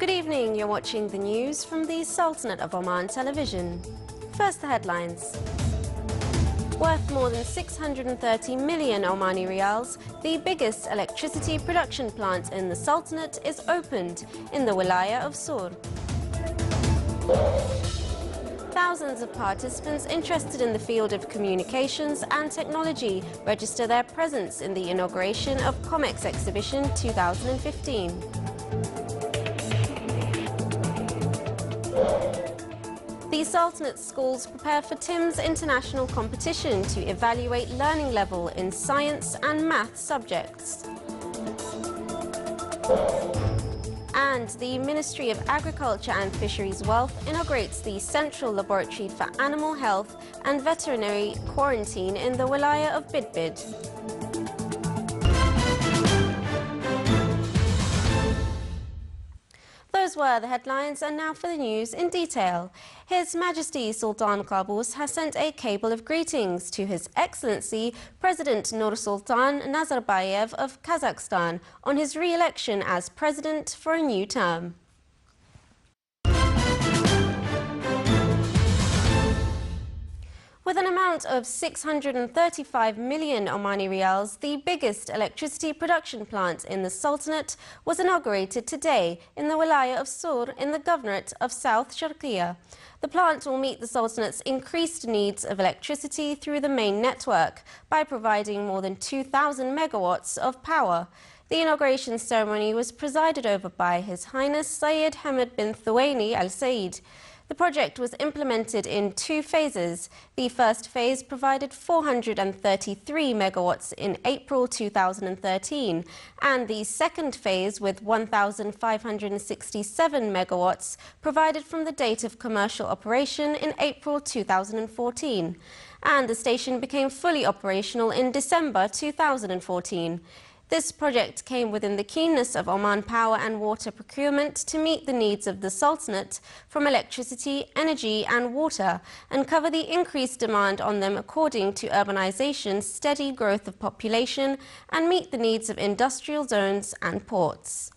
Good evening, you're watching the news from the Sultanate of Oman television. First, the headlines. Worth more than 630 million Omani riyals, the biggest electricity production plant in the Sultanate is opened in the Wilaya of Sur. Thousands of participants interested in the field of communications and technology register their presence in the inauguration of COMEX Exhibition 2015. The Sultanate schools prepare for TIMSS international competition to evaluate learning level in science and math subjects. And the Ministry of Agriculture and Fisheries Wealth inaugurates the Central Laboratory for Animal Health and Veterinary Quarantine in the Wilaya of Bidbid. Those were the headlines, and now for the news in detail. His Majesty Sultan Qaboos has sent a cable of greetings to His Excellency President Nursultan Nazarbayev of Kazakhstan on his re-election as president for a new term. With an amount of 635 million Omani riyals, the biggest electricity production plant in the Sultanate was inaugurated today in the Wilaya of Sur in the Governorate of South Sharqiya. The plant will meet the Sultanate's increased needs of electricity through the main network by providing more than 2,000 megawatts of power. The inauguration ceremony was presided over by His Highness Sayyid Hamad bin Thuwaini Al Said. The project was implemented in two phases. The first phase provided 433 megawatts in April 2013, and the second phase, with 1,567 megawatts, provided from the date of commercial operation in April 2014. And the station became fully operational in December 2014. This project came within the keenness of Oman Power and Water Procurement to meet the needs of the Sultanate from electricity, energy and water, and cover the increased demand on them according to urbanization, steady growth of population, and meet the needs of industrial zones and ports.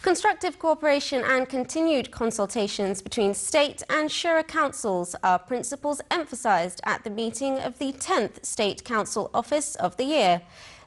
Constructive cooperation and continued consultations between state and shura councils are principles emphasized at the meeting of the 10th State Council Office of the year.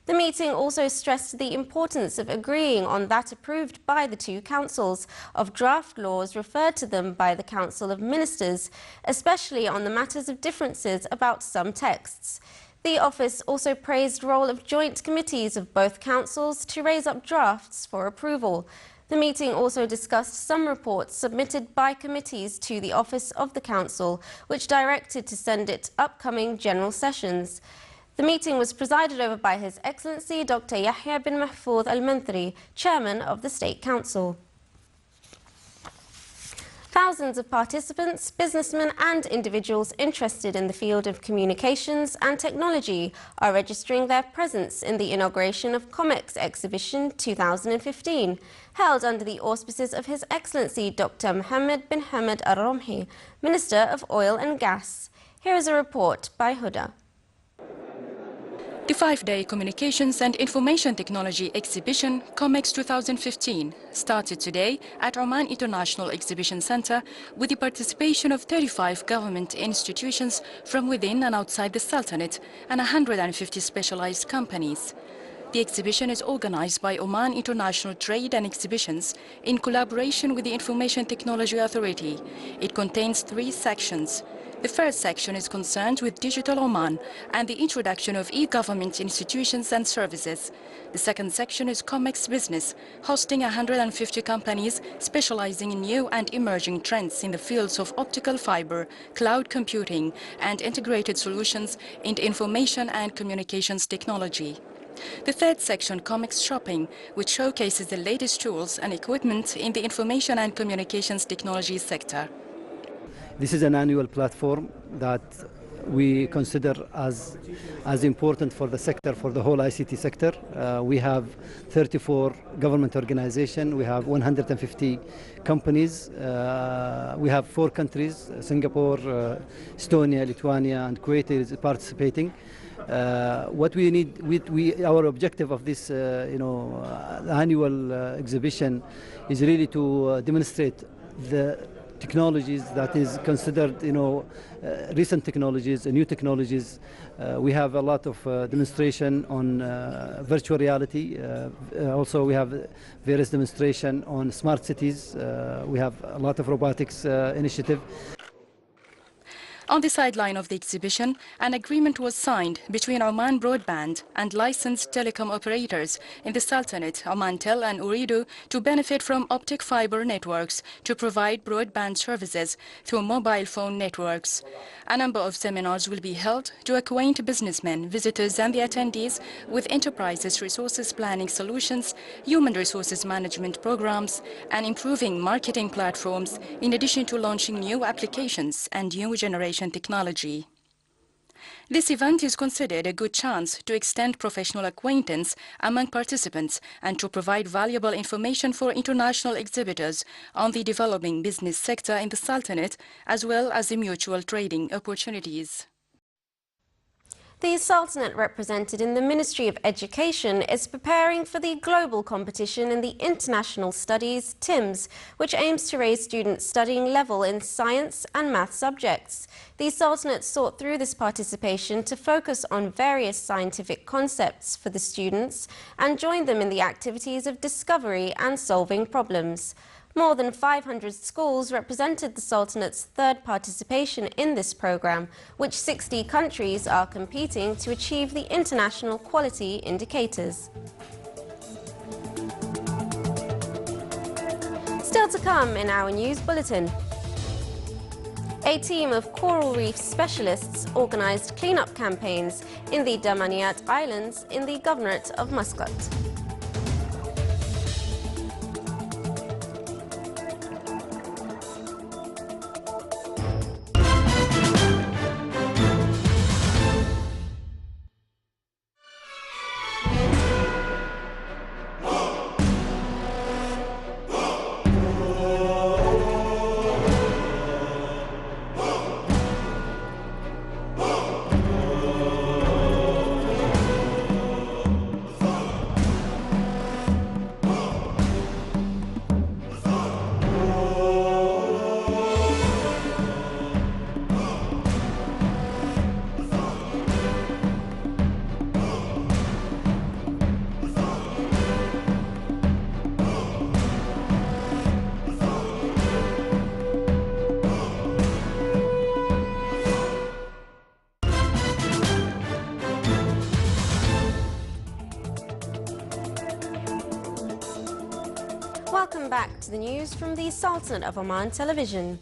The meeting also stressed the importance of agreeing on that approved by the two councils of draft laws referred to them by the Council of Ministers, especially on the matters of differences about some texts. The office also praised the role of joint committees of both councils to raise up drafts for approval. The meeting also discussed some reports submitted by committees to the Office of the Council, which directed to send it upcoming general sessions. The meeting was presided over by His Excellency Dr. Yahya bin Mahfouz Al-Manthri, Chairman of the State Council. Thousands of participants, businessmen and individuals interested in the field of communications and technology are registering their presence in the inauguration of COMEX Exhibition 2015, held under the auspices of His Excellency Dr. Mohammed bin Hamad Al-Romhi, Minister of Oil and Gas. Here is a report by Huda. The 5-day Communications and Information Technology Exhibition, COMEX 2015, started today at Oman International Exhibition Center with the participation of 35 government institutions from within and outside the Sultanate and 150 specialized companies. The exhibition is organized by Oman International Trade and Exhibitions in collaboration with the Information Technology Authority. It contains 3 sections. The first section is concerned with Digital Oman and the introduction of e-government institutions and services. The second section is COMEX Business, hosting 150 companies specializing in new and emerging trends in the fields of optical fiber, cloud computing, and integrated solutions in information and communications technology. The third section, COMEX Shopping, which showcases the latest tools and equipment in the information and communications technology sector. This is an annual platform that we consider as important for the sector, for the whole ICT sector. We have 34 government organizations, we have 150 companies, we have 4 countries, Singapore, Estonia, Lithuania and Kuwait is participating. What we need, our objective of this, annual exhibition is really to demonstrate the technologies that is considered, recent technologies, new technologies. We have a lot of demonstration on virtual reality. Also, we have various demonstration on smart cities. We have a lot of robotics initiative. On the sideline of the exhibition, an agreement was signed between Oman Broadband and licensed telecom operators in the Sultanate, Omantel and Ooredoo, to benefit from optic fiber networks to provide broadband services through mobile phone networks. A number of seminars will be held to acquaint businessmen, visitors and the attendees with enterprises resources planning solutions, human resources management programs and improving marketing platforms, in addition to launching new applications and new generation technology. This event is considered a good chance to extend professional acquaintance among participants and to provide valuable information for international exhibitors on the developing business sector in the Sultanate, as well as the mutual trading opportunities. The Sultanate, represented in the Ministry of Education, is preparing for the global competition in the International Studies TIMSS, which aims to raise students' studying level in science and math subjects. The Sultanate sought through this participation to focus on various scientific concepts for the students and join them in the activities of discovery and solving problems. More than 500 schools represented the Sultanate's third participation in this program, which 60 countries are competing to achieve the international quality indicators. Still to come in our news bulletin. A team of coral reef specialists organised clean-up campaigns in the Damaniyat Islands in the Governorate of Muscat. Welcome back to the news from the Sultanate of Oman television.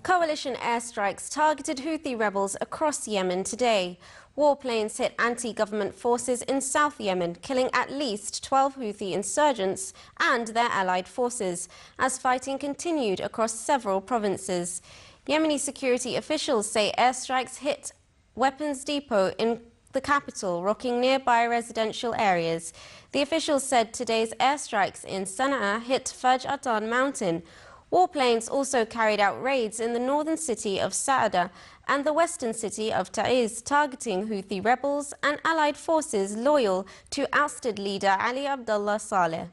Coalition airstrikes targeted Houthi rebels across Yemen today. Warplanes hit anti-government forces in South Yemen, killing at least 12 Houthi insurgents and their allied forces, as fighting continued across several provinces. Yemeni security officials say airstrikes hit weapons depot in the capital, rocking nearby residential areas. The officials said today's airstrikes in Sana'a hit Faj Atan mountain. Warplanes also carried out raids in the northern city of Sa'ada and the western city of Ta'iz, targeting Houthi rebels and allied forces loyal to ousted leader Ali Abdullah Saleh.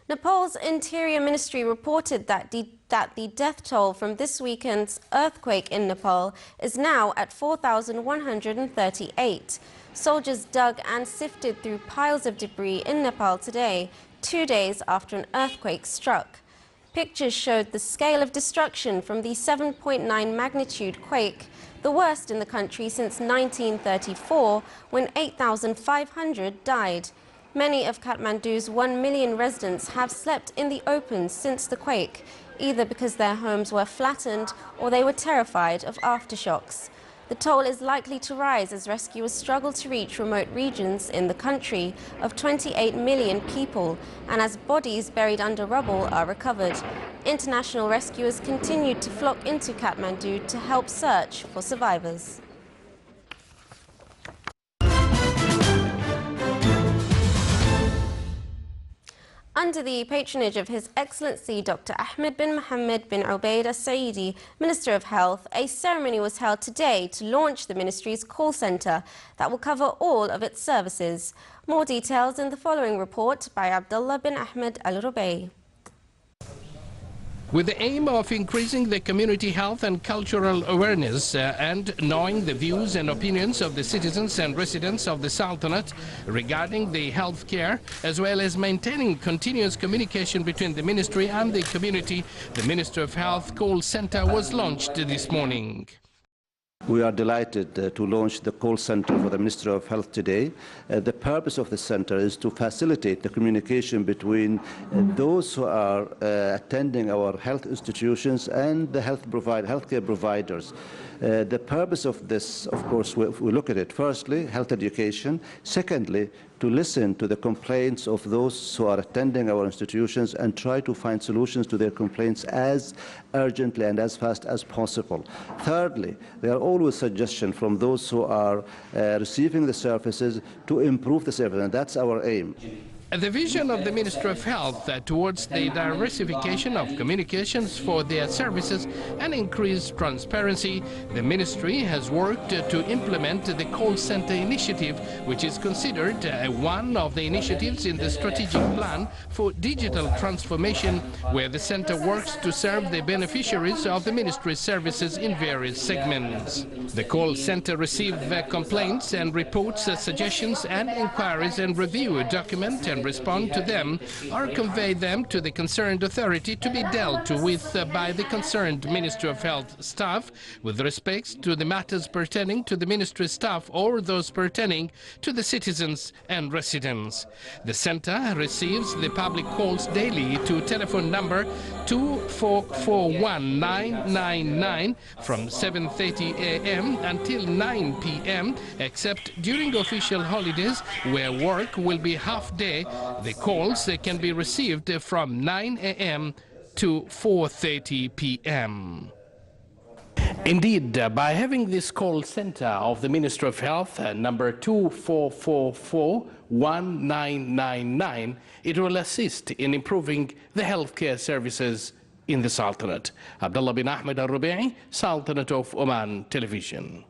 Nepal's Interior Ministry reported that the death toll from this weekend's earthquake in Nepal is now at 4,138. Soldiers dug and sifted through piles of debris in Nepal today, 2 days after an earthquake struck. Pictures showed the scale of destruction from the 7.9 magnitude quake, the worst in the country since 1934, when 8,500 died. Many of Kathmandu's 1 million residents have slept in the open since the quake, either because their homes were flattened or they were terrified of aftershocks. The toll is likely to rise as rescuers struggle to reach remote regions in the country of 28 million people and as bodies buried under rubble are recovered. International rescuers continued to flock into Kathmandu to help search for survivors. Under the patronage of His Excellency Dr. Ahmed bin Mohammed bin Ubaid Al-Saidi, Minister of Health, a ceremony was held today to launch the ministry's call centre that will cover all of its services. More details in the following report by Abdullah bin Ahmed Al-Rubai. With the aim of increasing the community health and cultural awareness and knowing the views and opinions of the citizens and residents of the Sultanate regarding the health care, as well as maintaining continuous communication between the ministry and the community, the Minister of Health call center was launched this morning. We are delighted to launch the call center for the Ministry of Health today. The purpose of the center is to facilitate the communication between those who are attending our health institutions and the healthcare providers. The purpose of this, of course, we look at it. Firstly, health education. Secondly, to listen to the complaints of those who are attending our institutions and try to find solutions to their complaints as urgently and as fast as possible. Thirdly, there are always suggestions from those who are receiving the services to improve the service, and that's our aim. The vision of the Ministry of Health towards the diversification of communications for their services and increased transparency, the Ministry has worked to implement the call center initiative, which is considered one of the initiatives in the strategic plan for digital transformation, where the center works to serve the beneficiaries of the Ministry's services in various segments. The call center receives complaints and reports, suggestions and inquiries, and review, document and respond to them or convey them to the concerned authority to be dealt with by the concerned Ministry of Health staff with respect to the matters pertaining to the Ministry staff or those pertaining to the citizens and residents. The center receives the public calls daily to telephone number 2441999 from 7:30 a.m. until 9 p.m. except during official holidays where work will be half day. The calls can be received from 9 a.m. to 4:30 p.m. Indeed, by having this call center of the Ministry of Health, number 24441999, it will assist in improving the healthcare services in the Sultanate. Abdullah bin Ahmed Al-Rubai, Sultanate of Oman Television.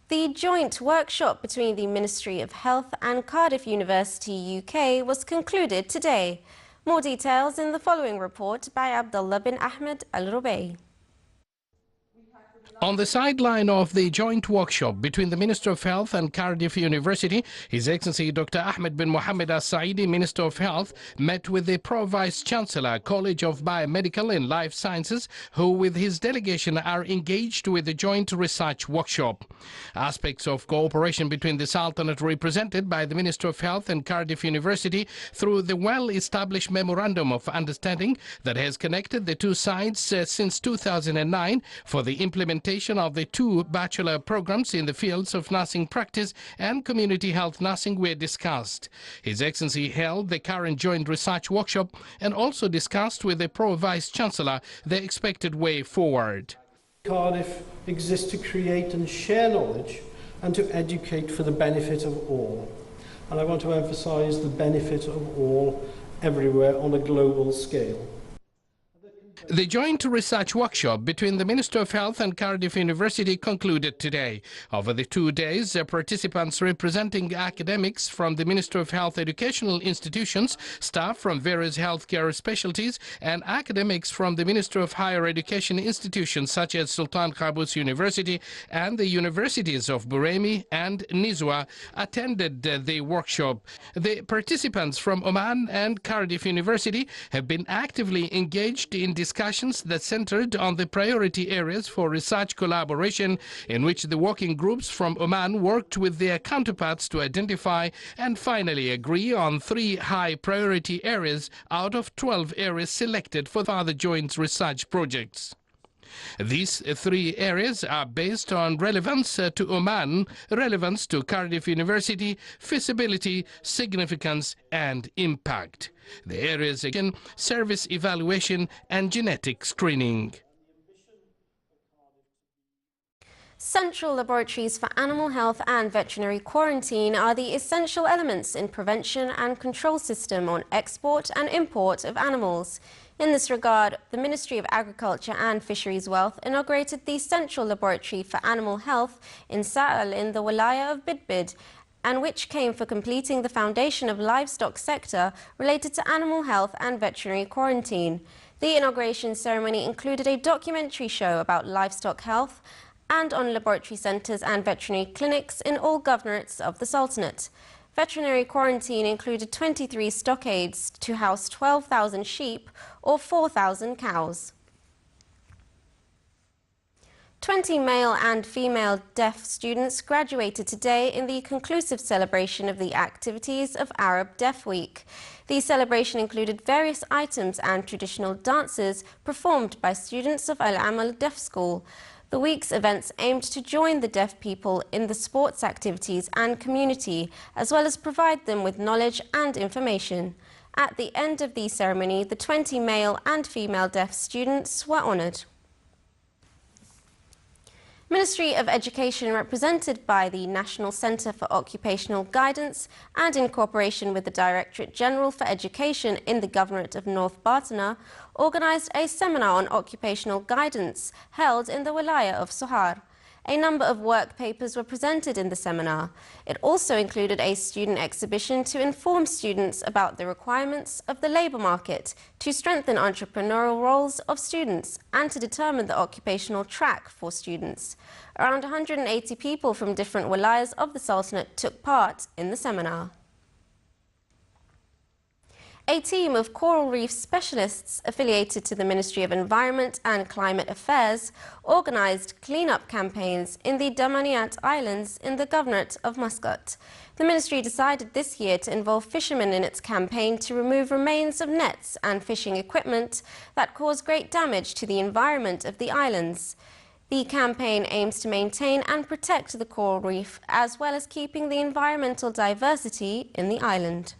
The joint workshop between the Ministry of Health and Cardiff University UK was concluded today. More details in the following report by Abdullah bin Ahmed Al-Rubai. On the sideline of the joint workshop between the Minister of Health and Cardiff University, His Excellency Dr. Ahmed bin Mohammed Al-Saidi, Minister of Health, met with the Pro-Vice Chancellor, College of Biomedical and Life Sciences, who with his delegation are engaged with the joint research workshop. Aspects of cooperation between the Sultanate represented by the Minister of Health and Cardiff University through the well-established Memorandum of Understanding that has connected the two sides since 2009 for the implementation of the two bachelor programs in the fields of nursing practice and community health nursing were discussed. His Excellency held the current joint research workshop and also discussed with the Pro-Vice Chancellor the expected way forward. Cardiff exists to create and share knowledge and to educate for the benefit of all. And I want to emphasise the benefit of all everywhere on a global scale. The joint research workshop between the Minister of Health and Cardiff University concluded today. Over the 2 days, participants representing academics from the Minister of Health educational institutions, staff from various healthcare specialties, and academics from the Minister of Higher Education institutions such as Sultan Qaboos University and the universities of Buremi and Nizwa attended the workshop. The participants from Oman and Cardiff University have been actively engaged in discussions that centered on the priority areas for research collaboration, in which the working groups from Oman worked with their counterparts to identify and finally agree on 3 high priority areas out of 12 areas selected for further joint research projects. These 3 areas are based on relevance to Oman, relevance to Cardiff University, feasibility, significance and impact. The areas again, service evaluation and genetic screening. Central laboratories for animal health and veterinary quarantine are the essential elements in prevention and control system on export and import of animals. In this regard, the Ministry of Agriculture and Fisheries Wealth inaugurated the Central Laboratory for Animal Health in Sa'al in the Wilaya of Bidbid, and which came for completing the foundation of livestock sector related to animal health and veterinary quarantine. The inauguration ceremony included a documentary show about livestock health and on laboratory centres and veterinary clinics in all governorates of the Sultanate. Veterinary quarantine included 23 stockades to house 12,000 sheep or 4,000 cows. 20 male and female deaf students graduated today in the conclusive celebration of the activities of Arab Deaf Week. The celebration included various items and traditional dances performed by students of Al-Amal Deaf School. The week's events aimed to join the deaf people in the sports activities and community, as well as provide them with knowledge and information. At the end of the ceremony, the 20 male and female deaf students were honoured. Ministry of Education, represented by the National Centre for Occupational Guidance and in cooperation with the Directorate General for Education in the Governorate of North Bartana, organised a seminar on occupational guidance held in the Wilaya of Sohar. A number of work papers were presented in the seminar. It also included a student exhibition to inform students about the requirements of the labour market, to strengthen entrepreneurial roles of students and to determine the occupational track for students. Around 180 people from different wilayas of the Sultanate took part in the seminar. A team of coral reef specialists affiliated to the Ministry of Environment and Climate Affairs organised clean-up campaigns in the Damaniat Islands in the Governorate of Muscat. The Ministry decided this year to involve fishermen in its campaign to remove remains of nets and fishing equipment that cause great damage to the environment of the islands. The campaign aims to maintain and protect the coral reef, as well as keeping the environmental diversity in the island.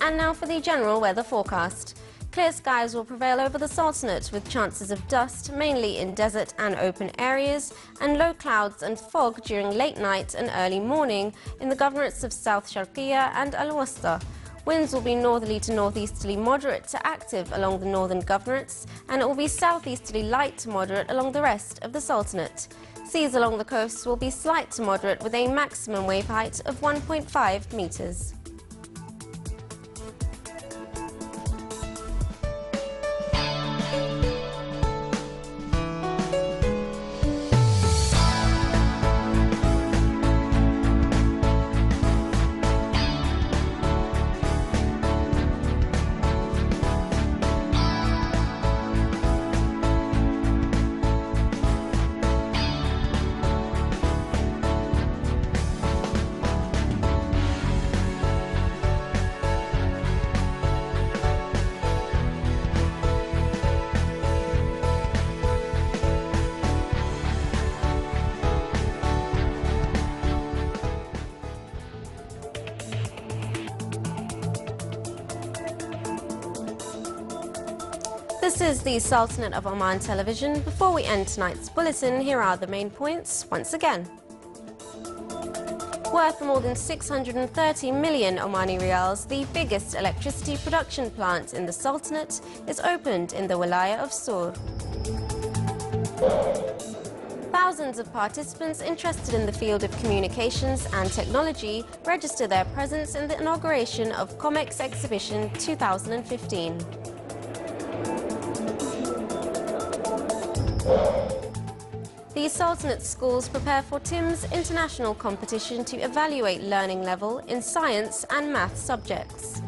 And now for the general weather forecast. Clear skies will prevail over the Sultanate with chances of dust, mainly in desert and open areas, and low clouds and fog during late night and early morning in the governorates of South Sharqiya and Al-Wasta. Winds will be northerly to northeasterly moderate to active along the northern governorates, and it will be southeasterly light to moderate along the rest of the Sultanate. Seas along the coasts will be slight to moderate with a maximum wave height of 1.5 metres. This is the Sultanate of Oman television. Before we end tonight's bulletin, here are the main points once again. Worth more than 630 million Omani riyals, the biggest electricity production plant in the Sultanate is opened in the Wilaya of Sur. Thousands of participants interested in the field of communications and technology register their presence in the inauguration of COMEX Exhibition 2015. The Sultanate schools prepare for TIM's international competition to evaluate learning level in science and math subjects.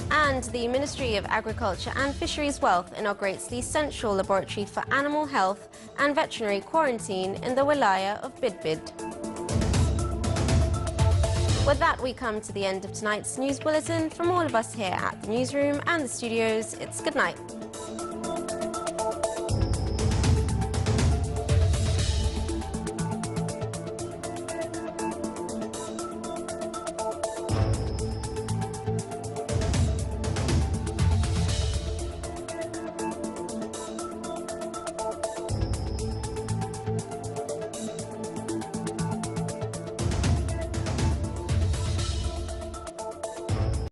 And the Ministry of Agriculture and Fisheries Wealth inaugurates the Central Laboratory for Animal Health and Veterinary Quarantine in the Wilaya of Bidbid. With that, we come to the end of tonight's news bulletin. From all of us here at the newsroom and the studios, it's good night.